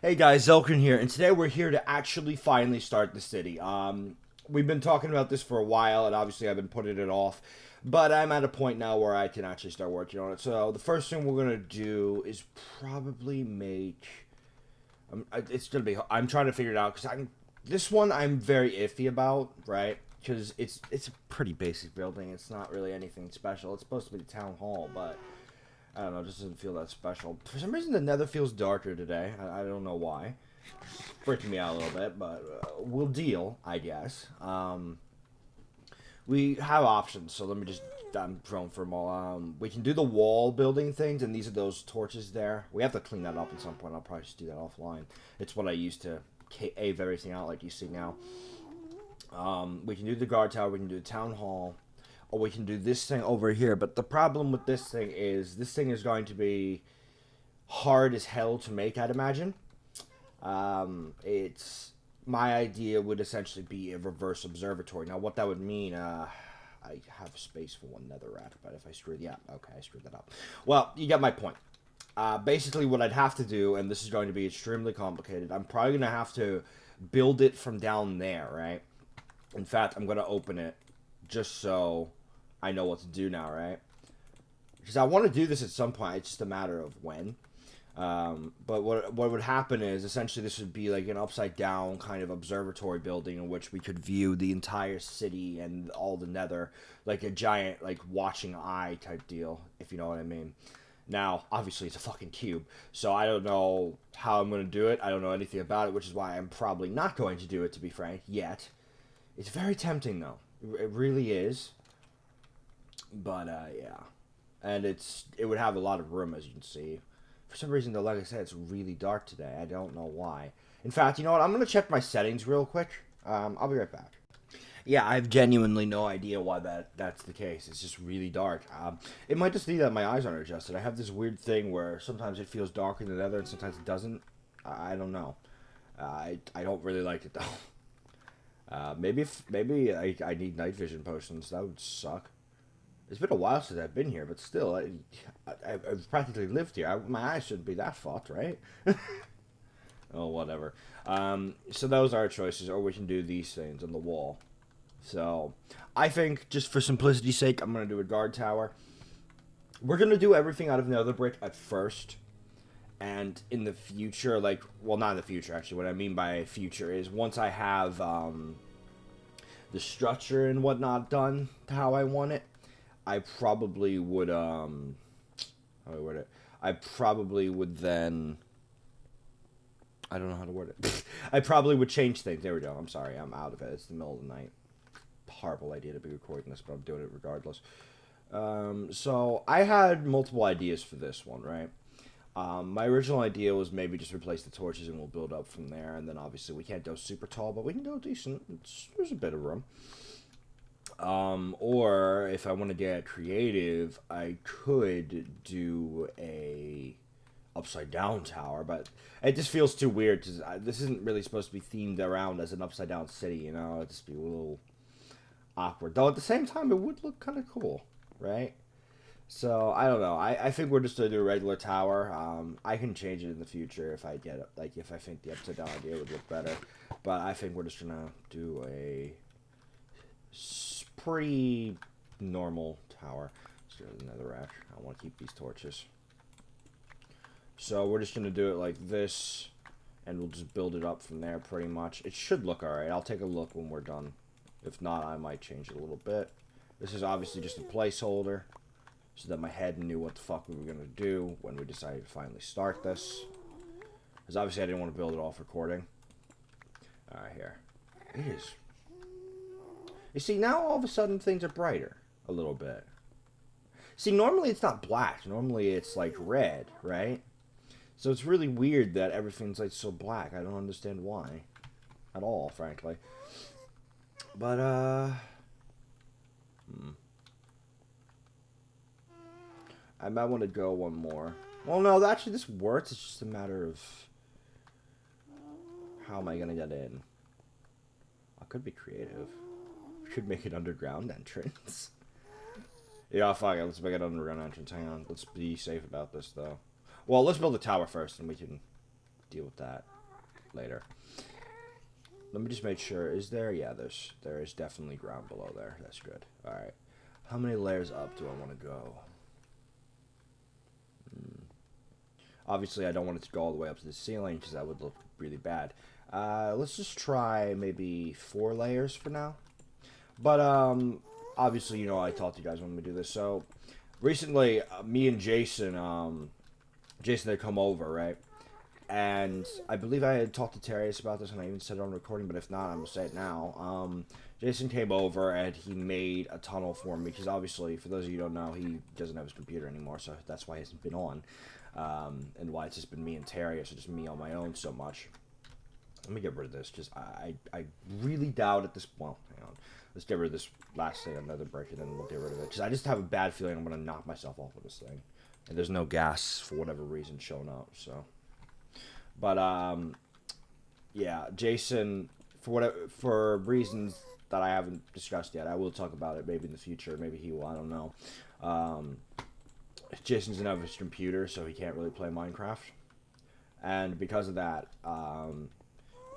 Hey guys, Xel'crin here, and today we're here to actually finally start the city. We've been talking about this for a while, and obviously I've been putting it off, but I'm at a point now where I can actually start working on it. So the first thing we're gonna do is probably make. It's gonna be. I'm trying to figure it out because this one I'm very iffy about, right? Because it's a pretty basic building. It's not really anything special. It's supposed to be the town hall, but I don't know, it just doesn't feel that special. For some reason, the nether feels darker today. I don't know why. Freaking me out a little bit, but we'll deal, I guess. We have options, so let me just... I'm throwing for them all. We can do the wall building things, and these are those torches there. We have to clean that up at some point. I'll probably just do that offline. It's what I use to cave everything out like you see now. We can do the guard tower. We can do the town hall. Or we can do this thing over here. But the problem with this thing is going to be hard as hell to make, I'd imagine. It's my idea would essentially be a reverse observatory. Now, what that would mean, I have space for one nether rack, but if I screwed, yeah, okay, I screwed that up. Well, you get my point. Basically, what I'd have to do, and this is going to be extremely complicated, I'm probably going to have to build it from down there, right? In fact, I'm going to open it just so I know what to do now, right? Because I want to do this at some point. It's just a matter of when. But what would happen is, essentially, this would be like an upside-down kind of observatory building in which we could view the entire city and all the nether, like a giant, like, watching eye type deal, if you know what I mean. Now, obviously, it's a fucking cube, so I don't know how I'm going to do it. I don't know anything about it, which is why I'm probably not going to do it, to be frank, yet. It's very tempting, though. It really is. But, yeah. And it would have a lot of room, as you can see. For some reason, though, like I said, it's really dark today. I don't know why. In fact, you know what? I'm going to check my settings real quick. I'll be right back. Yeah, I have genuinely no idea why that's the case. It's just really dark. It might just be that my eyes aren't adjusted. I have this weird thing where sometimes it feels darker than the other and sometimes it doesn't. I don't know. I don't really like it, though. Maybe I need night vision potions. That would suck. It's been a while since I've been here, but still, I've practically lived here. My eyes shouldn't be that fucked, right? Oh, whatever. So those are our choices, or we can do these things on the wall. So, I think, just for simplicity's sake, I'm going to do a guard tower. We're going to do everything out of nether brick at first. And in the future, like, well, not in the future, actually. What I mean by future is once I have the structure and whatnot done to how I want it, I probably would, how do I word it? I probably would then, I don't know how to word it. I probably would change things. There we go. I'm sorry. I'm out of it. It's the middle of the night. Horrible idea to be recording this, but I'm doing it regardless. So I had multiple ideas for this one, right? My original idea was maybe just replace the torches and we'll build up from there. And then obviously we can't go super tall, but we can go decent. There's a bit of room. Or if I want to get creative, I could do a upside down tower, but it just feels too weird because this isn't really supposed to be themed around as an upside down city, you know. It'd just be a little awkward. Though at the same time, it would look kind of cool, right? So I don't know. I think we're just gonna do a regular tower. I can change it in the future if I get it, like if I think the upside down idea would look better. But I think we're just gonna do a pretty normal tower. Let's do another rack. I want to keep these torches. So we're just going to do it like this, and we'll just build it up from there pretty much. It should look alright. I'll take a look when we're done. If not, I might change it a little bit. This is obviously just a placeholder, so that my head knew what the fuck we were going to do when we decided to finally start this. Because obviously I didn't want to build it off recording. Alright, here. It is. You see, now all of a sudden things are brighter a little bit. See, normally it's not black. Normally it's like red, right? So it's really weird that everything's like so black. I don't understand why. At all, frankly. But, I might want to go one more. Well, no, actually this works. It's just a matter of how am I going to get in? I could be creative. Could make an underground entrance. Yeah, fuck it. Let's make an underground entrance. Hang on. Let's be safe about this, though. Well, let's build a tower first, and we can deal with that later. Let me just make sure. Is there? Yeah, there is definitely ground below there. That's good. All right. How many layers up do I want to go? Obviously, I don't want it to go all the way up to the ceiling because that would look really bad. Let's just try maybe 4 layers for now. But obviously, you know, I talked to you guys when we do this. So recently, me and Jason, Jason had come over, right? And I believe I had talked to Terrius about this, and I even said it on recording, but if not, I'm going to say it now. Jason came over, and he made a tunnel for me, because obviously, for those of you who don't know, he doesn't have his computer anymore, so that's why he hasn't been on, and why it's just been me and Terrius, or just me on my own so much. Let me get rid of this, just, I really doubt at this, well, hang on, let's get rid of this last thing, another break, and then we'll get rid of it, because I just have a bad feeling I'm going to knock myself off with this thing, and there's no gas, for whatever reason, showing up, so... But, yeah, Jason, for reasons that I haven't discussed yet, I will talk about it maybe in the future, maybe he will, I don't know. Jason doesn't have his computer, so he can't really play Minecraft. And because of that,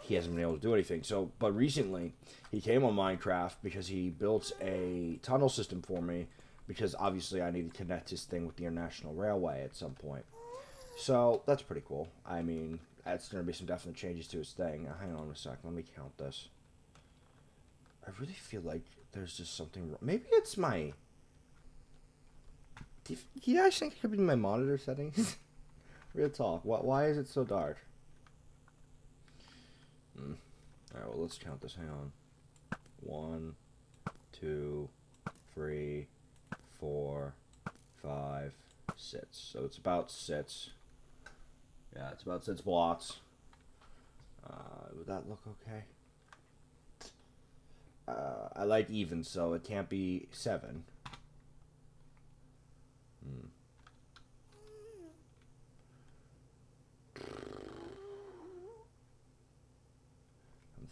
he hasn't been able to do anything. So, but recently, he came on Minecraft because he built a tunnel system for me, because obviously I need to connect his thing with the International Railway at some point. So, that's pretty cool. I mean, that's going to be some definite changes to his thing. Hang on a sec. Let me count this. I really feel like there's just something wrong. Maybe it's my... Do you guys think it could be my monitor settings? Real talk. Why is it so dark? Alright, well, let's count this. Hang on. 1, 2, 3, 4, 5, 6. So it's about 6. Yeah, it's about 6 blocks. Would that look okay? I like even, so it can't be 7. I'm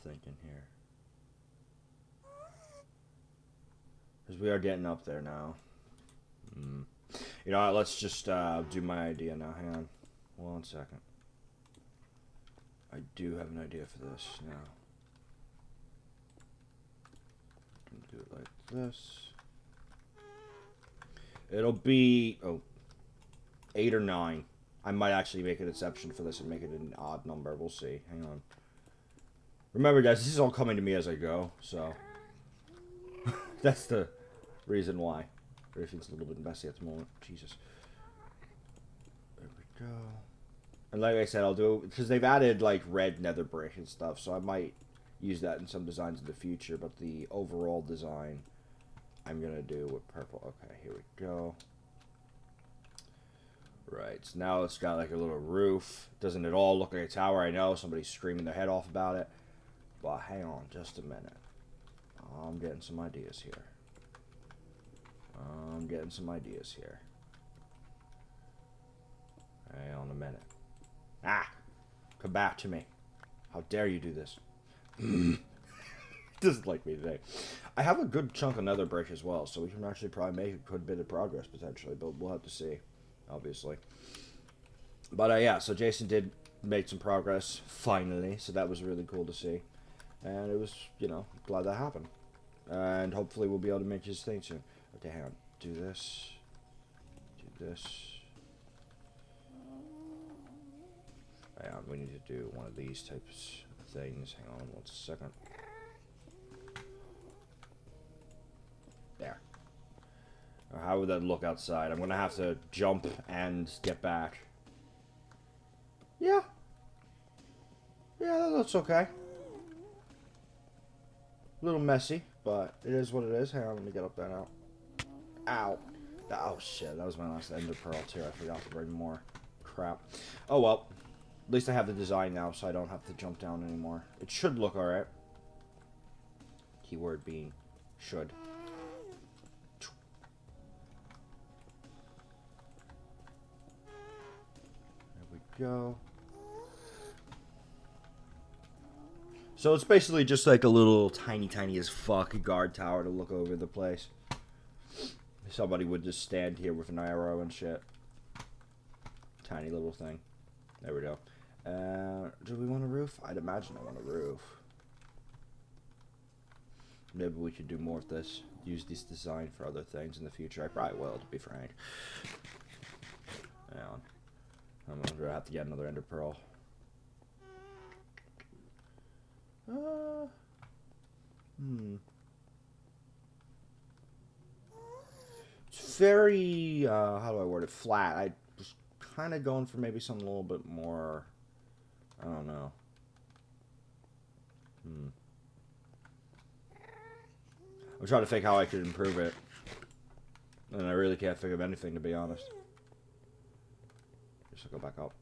thinking here. Because we are getting up there now. You know what, let's just do my idea now. Hang on. 1 second. I do have an idea for this now. I'm gonna do it like this. It'll be 8 or 9. I might actually make an exception for this and make it an odd number. We'll see. Hang on. Remember, guys, this is all coming to me as I go, so that's the reason why. Everything's a little bit messy at the moment. Jesus. There we go. And like I said, I'll do it because they've added like red nether brick and stuff, so I might use that in some designs in the future. But the overall design, I'm gonna do with purple. Okay, here we go. Right, so now it's got like a little roof. Doesn't it all look like a tower? I know somebody's screaming their head off about it, but hang on just a minute. I'm getting some ideas here. Hang on a minute. Ah! Come back to me. How dare you do this? Doesn't like me today. I have a good chunk of nether brick as well, so we can actually probably make a good bit of progress potentially, but we'll have to see, obviously. But yeah, so Jason did make some progress, finally, so that was really cool to see. And it was, you know, glad that happened. And hopefully we'll be able to make his thing soon. Okay, hang on. Do this. Do this. Hang on, we need to do one of these types of things. Hang on 1 second. There. How would that look outside? I'm gonna have to jump and get back. Yeah. Yeah, that looks okay. A little messy, but it is what it is. Hang on, let me get up there now. Ow. Oh shit, that was my last ender pearl too. I forgot to bring more crap. Oh well. At least I have the design now, so I don't have to jump down anymore. It should look alright. Keyword being should. There we go. So it's basically just like a little tiny as fuck guard tower to look over the place. Somebody would just stand here with an arrow and shit. Tiny little thing. There we go. Do we want a roof? I'd imagine I want a roof. Maybe we could do more of this. Use this design for other things in the future. I probably will, to be frank. Hang on. I'm gonna have to get another ender pearl. It's very, how do I word it? Flat. I was kind of going for maybe something a little bit more, I don't know. I'm trying to think how I could improve it. And I really can't think of anything, to be honest. Just go back up.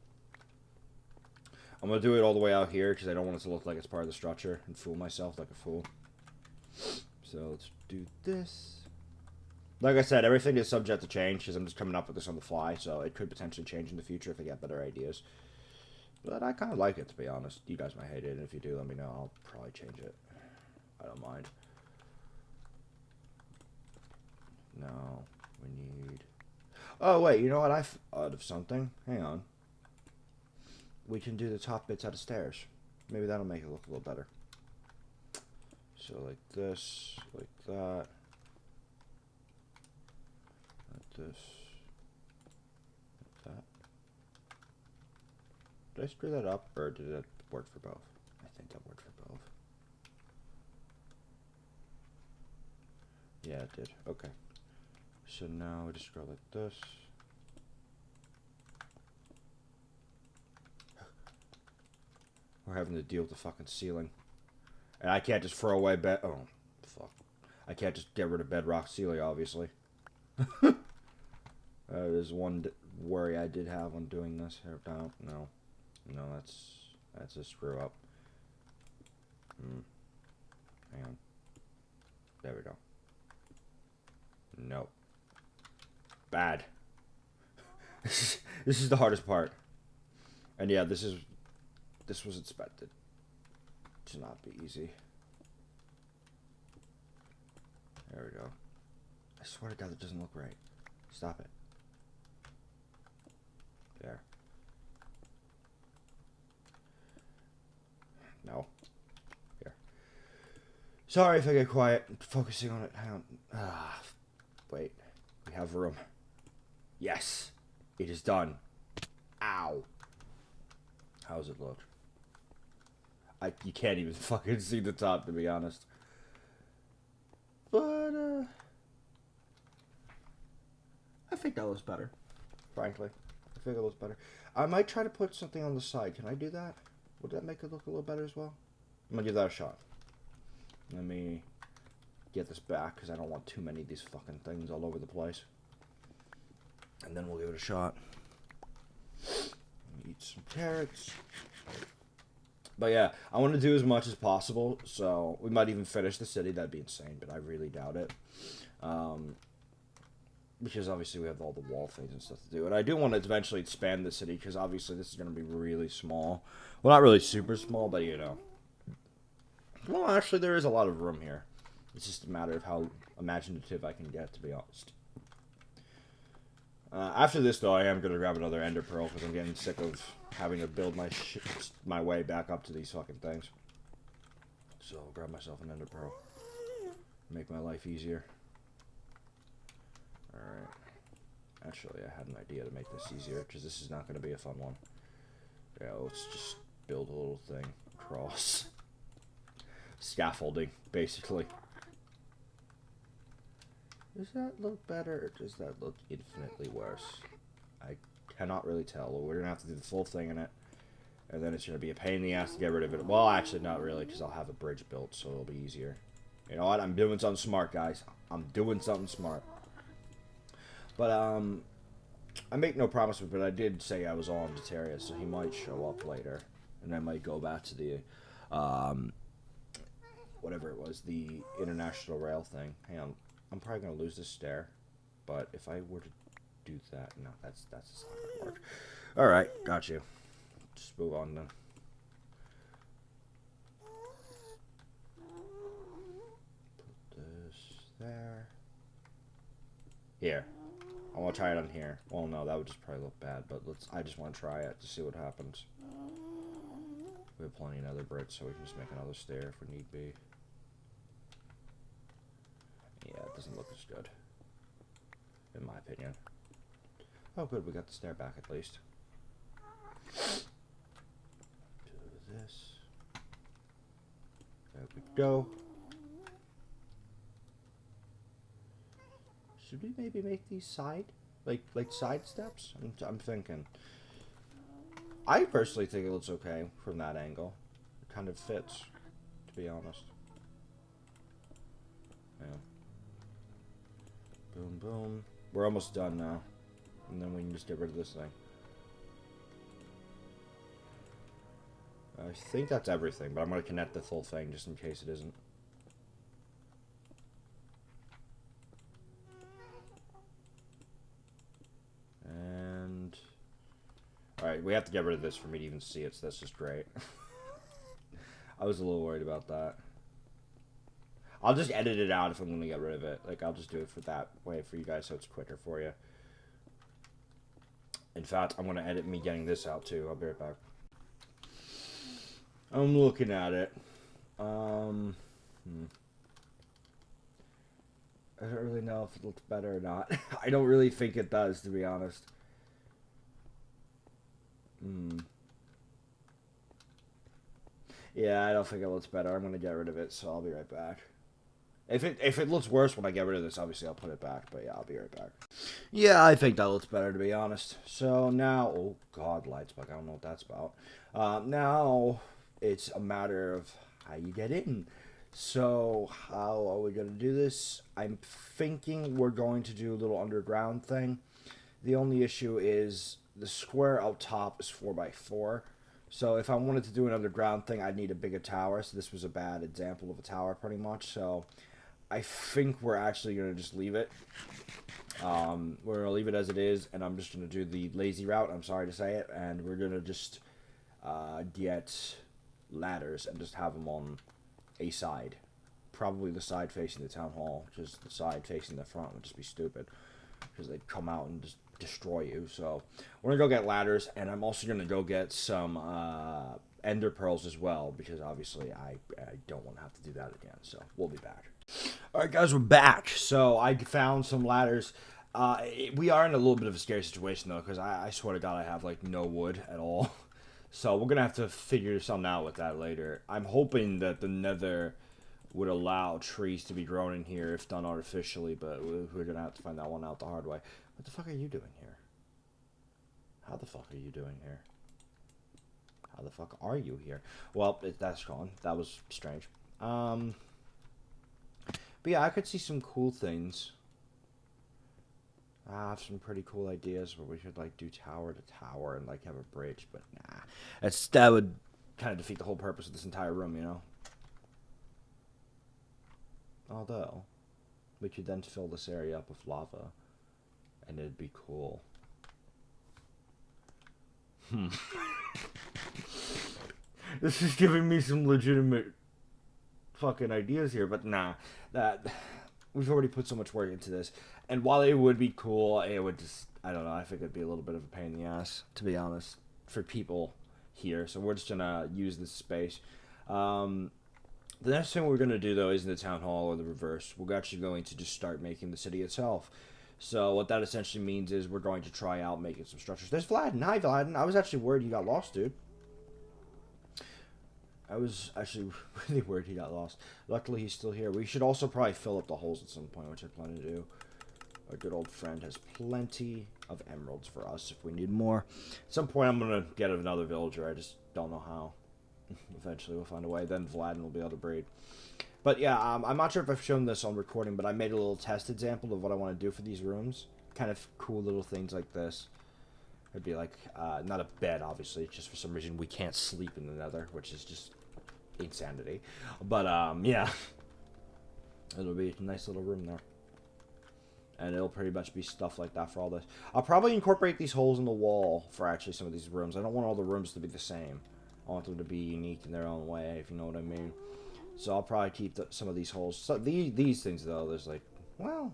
I'm going to do it all the way out here because I don't want it to look like it's part of the structure and fool myself like a fool. So let's do this. Like I said, everything is subject to change because I'm just coming up with this on the fly, so it could potentially change in the future if I get better ideas. But I kind of like it, to be honest. You guys might hate it, and if you do, let me know. I'll probably change it. I don't mind. No, we need... Oh, wait, you know what? I thought of something. Hang on. We can do the top bits out of stairs. Maybe that'll make it look a little better. So like this, like that. Like this. Like that. Did I screw that up, or did it work for both? I think that worked for both. Yeah, it did. Okay. So now we just go like this. We're having to deal with the fucking ceiling. And I can't just throw away bed... Oh, fuck. I can't just get rid of bedrock ceiling, obviously. There's one worry I did have on doing this. No. No, that's a screw up. Hang on. There we go. No. Bad. This is the hardest part. And yeah, this was expected to not be easy. There we go. I swear to God, that doesn't look right. Stop it. There. No. Here. Sorry if I get quiet. I'm focusing on it. Hang on. Wait. We have room. Yes. It is done. Ow. How does it look? You can't even fucking see the top, to be honest. But, I think that looks better. Frankly. I think it looks better. I might try to put something on the side. Can I do that? Would that make it look a little better as well? I'm gonna give that a shot. Let me get this back, because I don't want too many of these fucking things all over the place. And then we'll give it a shot. Eat some carrots. But yeah, I want to do as much as possible, so we might even finish the city. That'd be insane, but I really doubt it. Because obviously we have all the wall things and stuff to do. And I do want to eventually expand the city, because obviously this is going to be really small. Well, not really super small, but you know. Well, actually there is a lot of room here. It's just a matter of how imaginative I can get, to be honest. After this, though, I am going to grab another ender pearl, because I'm getting sick of having to build my way back up to these fucking things. So I'll grab myself an ender pearl. Make my life easier. Alright. Actually, I had an idea to make this easier, because this is not going to be a fun one. Yeah, let's just build a little thing across. Scaffolding, basically. Does that look better, or does that look infinitely worse? I cannot really tell. We're going to have to do the full thing in it. And then it's going to be a pain in the ass to get rid of it. Well, actually, not really, because I'll have a bridge built, so it'll be easier. You know what? I'm doing something smart, guys. I'm doing something smart. But, I make no promises, but I did say I was on Terraria, so he might show up later. And I might go back to the, whatever it was, the international rail thing. Hang on. I'm probably going to lose this stair, but if I were to do that, no, that's not going to work. Alright, got you. Just move on then. Put this there. Here. I want to try it on here. Well, no, that would just probably look bad, but I just want to try it to see what happens. We have plenty of nether bricks, so we can just make another stair if we need be. Yeah, it doesn't look as good, in my opinion. Oh, good, we got the stair back at least. Do this. There we go. Should we maybe make these side, like side steps? I'm thinking. I personally think it looks okay from that angle. It kind of fits, to be honest. Yeah. Boom, boom. We're almost done now. And then we can just get rid of this thing. I think that's everything, but I'm going to connect the full thing just in case it isn't. And... Alright, we have to get rid of this for me to even see it, so that's just great. I was a little worried about that. I'll just edit it out if I'm going to get rid of it. Like, I'll just do it for that way for you guys so it's quicker for you. In fact, I'm going to edit me getting this out too. I'll be right back. I'm looking at it. I don't really know if it looks better or not. I don't really think it does, to be honest. Yeah, I don't think it looks better. I'm going to get rid of it, so I'll be right back. If it looks worse when I get rid of this, obviously I'll put it back. But yeah, I'll be right back. Yeah, I think that looks better, to be honest. So now... Oh, God, lights bug. I don't know what that's about. Now, it's a matter of how you get in. So, how are we going to do this? I'm thinking we're going to do a little underground thing. The only issue is the square out top is 4x4. So if I wanted to do an underground thing, I'd need a bigger tower. So this was a bad example of a tower, pretty much. So I think we're actually going to just leave it. We're going to leave it as it is, and I'm just going to do the lazy route. I'm sorry to say it. And we're going to just get ladders and just have them on a side. Probably the side facing the town hall, because the side facing the front would just be stupid. Because they'd come out and just destroy you. So we're gonna go get ladders, and I'm also gonna go get some ender pearls as well, because obviously I don't want to have to do that again. So we'll be back. All right, guys, we're back. So I found some ladders. We are in a little bit of a scary situation though, because I swear to God I have like no wood at all. So we're gonna have to figure something out with that later. I'm hoping that the nether would allow trees to be grown in here if done artificially, but we're gonna have to find that one out the hard way. What the fuck are you doing here? How the fuck are you doing here? How the fuck are you here? Well, that's gone. That was strange. But yeah, I could see some cool things. I have some pretty cool ideas where we could like do tower to tower and like have a bridge, but nah. That would kind of defeat the whole purpose of this entire room, you know? Although, we could then fill this area up with lava, and it'd be cool. This is giving me some legitimate fucking ideas here, but nah. We've already put so much work into this, and while it would be cool, it would just, I don't know, I think it'd be a little bit of a pain in the ass, to be honest, for people here, so we're just gonna use this space. The next thing we're going to do, though, isn't the town hall or the reverse. We're actually going to just start making the city itself. So what that essentially means is we're going to try out making some structures. There's Vladden. Hi, Vladden. I was actually worried you got lost, dude. I was actually really worried he got lost. Luckily, he's still here. We should also probably fill up the holes at some point, which I plan to do. Our good old friend has plenty of emeralds for us if we need more. At some point, I'm going to get another villager. I just don't know how. Eventually we'll find a way. Then Vladden will be able to breed. But yeah, I'm not sure if I've shown this on recording, but I made a little test example of what I want to do for these rooms. Kind of cool little things like this. It'd be like, not a bed, obviously. Just for some reason we can't sleep in the nether, which is just insanity. But, yeah. It'll be a nice little room there. And it'll pretty much be stuff like that for all this. I'll probably incorporate these holes in the wall for actually some of these rooms. I don't want all the rooms to be the same. I want them to be unique in their own way, if you know what I mean. So I'll probably keep some of these holes. So these things, though, there's like, well...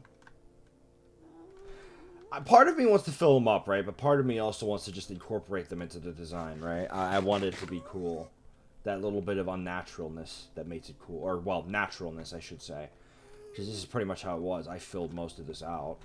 part of me wants to fill them up, right? But part of me also wants to just incorporate them into the design, right? I want it to be cool. That little bit of unnaturalness that makes it cool. Or, well, naturalness, I should say. Because this is pretty much how it was. I filled most of this out.